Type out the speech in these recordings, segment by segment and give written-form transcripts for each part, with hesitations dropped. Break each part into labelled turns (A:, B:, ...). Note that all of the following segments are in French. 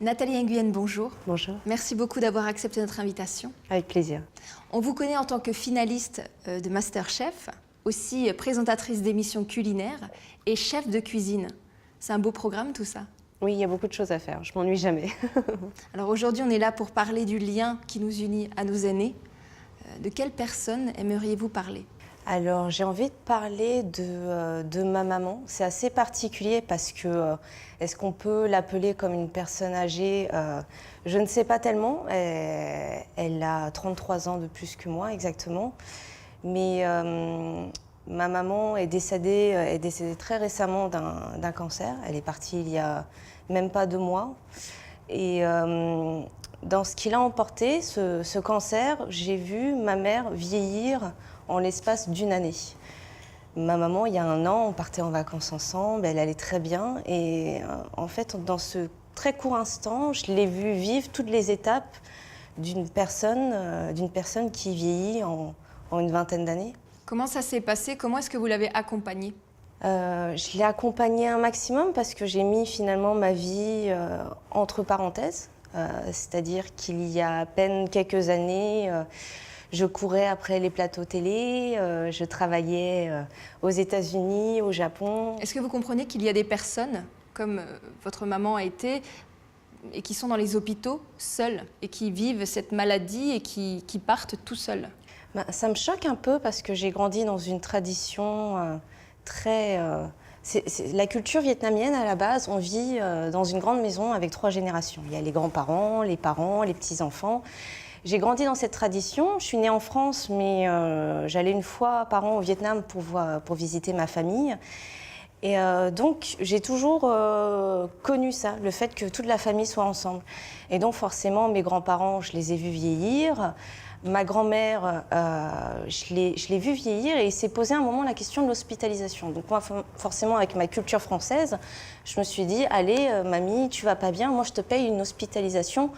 A: Nathalie Nguyen, bonjour.
B: Bonjour.
A: Merci beaucoup d'avoir accepté notre invitation.
B: Avec plaisir.
A: On vous connaît en tant que finaliste de MasterChef, aussi présentatrice d'émissions culinaires et chef de cuisine. C'est un beau programme tout ça.
B: Oui, il y a beaucoup de choses à faire, je m'ennuie jamais.
A: Alors aujourd'hui, on est là pour parler du lien qui nous unit à nos aînés. De quelle personne aimeriez-vous parler ?
B: Alors, j'ai envie de parler de ma maman. C'est assez particulier parce que, est-ce qu'on peut l'appeler comme une personne âgée ? Je ne sais pas tellement. Elle a 33 ans de plus que moi, exactement. Mais ma maman est décédée très récemment d'un cancer. Elle est partie il y a même pas 2 mois. Et dans ce qui l'a emporté, ce cancer, j'ai vu ma mère vieillir en l'espace d'1 année. Ma maman, il y a 1 an, on partait en vacances ensemble, elle allait très bien. Et en fait, dans ce très court instant, je l'ai vue vivre toutes les étapes d'une personne qui vieillit en une vingtaine d'années.
A: Comment ça s'est passé ? Comment est-ce que vous l'avez accompagnée ?
B: Je l'ai accompagnée un maximum parce que j'ai mis finalement ma vie entre parenthèses. C'est-à-dire qu'il y a à peine quelques années, je courais après les plateaux télé, je travaillais aux États-Unis, au Japon.
A: Est-ce que vous comprenez qu'il y a des personnes, comme votre maman a été, et qui sont dans les hôpitaux seules, et qui vivent cette maladie et qui partent tout seuls ?
B: Ça me choque un peu parce que j'ai grandi dans une tradition très... la culture vietnamienne, à la base, on vit dans une grande maison avec 3 générations. Il y a les grands-parents, les parents, les petits-enfants. J'ai grandi dans cette tradition. Je suis née en France, mais j'allais 1 fois par an au Vietnam pour visiter ma famille. Et donc, j'ai toujours connu ça, le fait que toute la famille soit ensemble. Et donc, forcément, mes grands-parents, je les ai vus vieillir. Ma grand-mère, je l'ai vue vieillir et il s'est posé un moment la question de l'hospitalisation. Donc moi, forcément, avec ma culture française, je me suis dit, allez, mamie, tu vas pas bien, moi je te paye une hospitalisation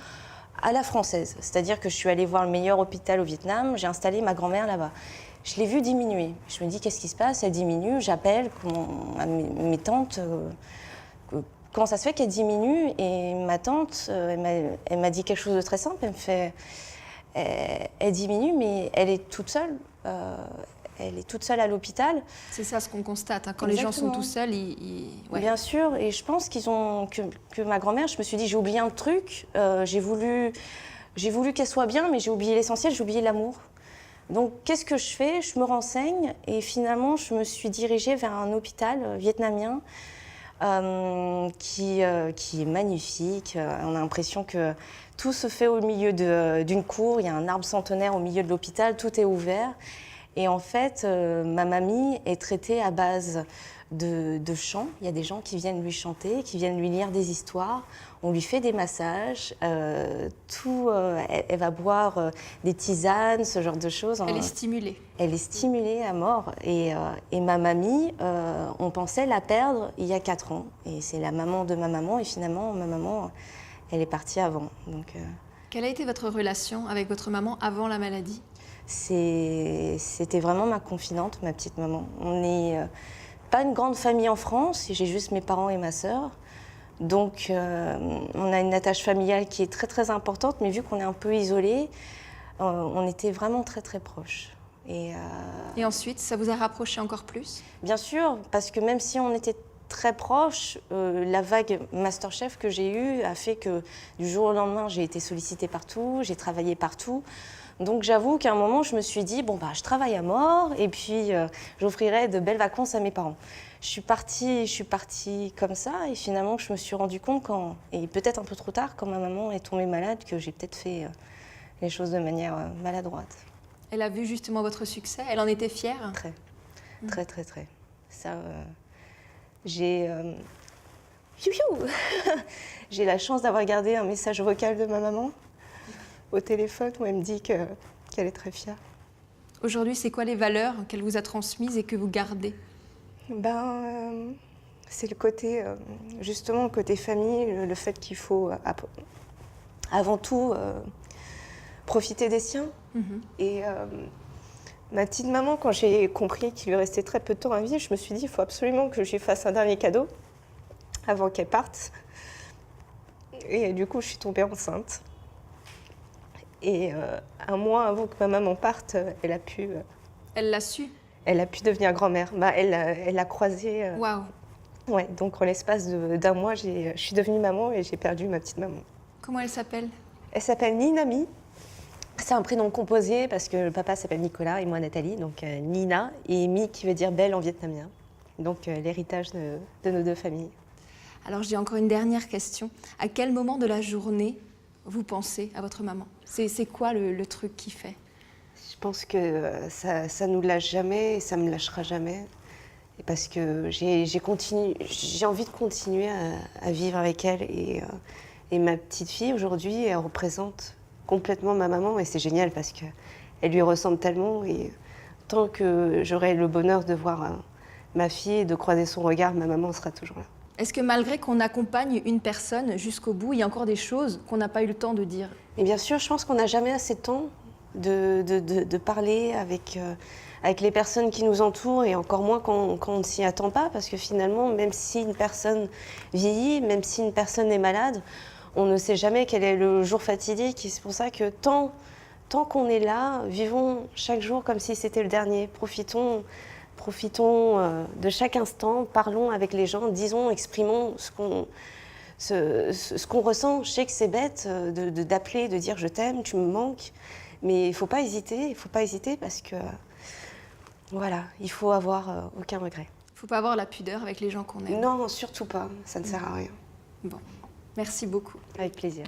B: à la française. C'est-à-dire que je suis allée voir le meilleur hôpital au Vietnam, j'ai installé ma grand-mère là-bas. Je l'ai vue diminuer. Je me dis, qu'est-ce qui se passe ? Elle diminue, j'appelle mes tantes. Comment ça se fait qu'elle diminue ? Et ma tante, elle m'a dit quelque chose de très simple, elle me fait... Elle diminue, mais elle est toute seule. Elle est toute seule à l'hôpital.
A: C'est ça ce qu'on constate. Hein. Quand
B: Exactement.
A: Les gens sont tout seuls, ouais.
B: Bien sûr, et je pense que ma grand-mère, je me suis dit, j'ai oublié un truc. J'ai voulu qu'elle soit bien, mais j'ai oublié l'essentiel, j'ai oublié l'amour. Donc, qu'est-ce que je fais ? Je me renseigne et finalement, je me suis dirigée vers un hôpital vietnamien qui est magnifique. On a l'impression que tout se fait au milieu d'une cour. Il y a un arbre centenaire au milieu de l'hôpital, tout est ouvert. Et en fait, ma mamie est traitée à base de chants. Il y a des gens qui viennent lui chanter, qui viennent lui lire des histoires. On lui fait des massages. Elle va boire des tisanes, ce genre de choses.
A: Elle est stimulée.
B: Elle est stimulée à mort. Et ma mamie, on pensait la perdre il y a 4 ans. Et c'est la maman de ma maman. Et finalement, ma maman, elle est partie avant. Donc,
A: Quelle a été votre relation avec votre maman avant la maladie ?
B: C'était vraiment ma confidente, ma petite maman. On n'est pas une grande famille en France. J'ai juste mes parents et ma sœur. Donc, on a une attache familiale qui est très, très importante. Mais vu qu'on est un peu isolés, on était vraiment très, très proches. Et
A: ensuite, ça vous a rapproché encore plus ?
B: Bien sûr, parce que même si on était très proches, la vague MasterChef que j'ai eue a fait que du jour au lendemain, j'ai été sollicitée partout, j'ai travaillé partout. Donc j'avoue qu'à un moment, je me suis dit, bon, je travaille à mort et puis j'offrirai de belles vacances à mes parents. Je suis partie comme ça et finalement, je me suis rendu compte, et peut-être un peu trop tard, quand ma maman est tombée malade, que j'ai peut-être fait les choses de manière maladroite.
A: Elle a vu justement votre succès, elle en était fière ?
B: Très, très, très, très. Ça, j'ai j'ai la chance d'avoir gardé un message vocal de ma maman au téléphone où elle me dit qu'elle est très fière.
A: Aujourd'hui, c'est quoi les valeurs qu'elle vous a transmises et que vous gardez ?
B: C'est le côté, justement, le côté famille, le fait qu'il faut avant tout profiter des siens. Et ma petite maman, quand j'ai compris qu'il lui restait très peu de temps à vivre, je me suis dit, il faut absolument que je lui fasse un dernier cadeau avant qu'elle parte. Et du coup, je suis tombée enceinte. Et un mois avant que ma maman parte, elle a pu devenir grand-mère. Elle a croisé.
A: Waouh.
B: Ouais, donc en l'espace d'un mois, je suis devenue maman et j'ai perdu ma petite maman.
A: Comment elle s'appelle?
B: Elle s'appelle Ninami. C'est un prénom composé parce que le papa s'appelle Nicolas et moi Nathalie, donc Nina, et Mi qui veut dire belle en vietnamien. Donc l'héritage de nos deux familles. Alors
A: j'ai encore une dernière question. À quel moment de la journée vous pensez à votre maman? C'est quoi le truc qui fait?
B: Je pense que ça nous lâche jamais et ça me lâchera jamais. Et parce que j'ai envie de continuer à vivre avec elle. Et ma petite fille, aujourd'hui, elle représente complètement ma maman. Et c'est génial parce qu'elle lui ressemble tellement. Et tant que j'aurai le bonheur de voir ma fille et de croiser son regard, ma maman sera toujours là.
A: Est-ce que malgré qu'on accompagne une personne jusqu'au bout, il y a encore des choses qu'on n'a pas eu le temps de dire?
B: Et bien sûr, je pense qu'on n'a jamais assez de temps de parler avec les personnes qui nous entourent et encore moins quand on ne s'y attend pas, parce que finalement, même si une personne vieillit, même si une personne est malade, on ne sait jamais quel est le jour fatidique. Et c'est pour ça que tant qu'on est là, vivons chaque jour comme si c'était le dernier. Profitons de chaque instant, parlons avec les gens, disons, exprimons ce qu'on ressent. Je sais que c'est bête d'appeler, de dire je t'aime, tu me manques, mais il ne faut pas hésiter parce que voilà, il faut avoir aucun regret.
A: Il ne faut pas avoir la pudeur avec les gens qu'on aime.
B: Non, surtout pas, ça ne sert à rien.
A: Bon, merci beaucoup.
B: Avec plaisir.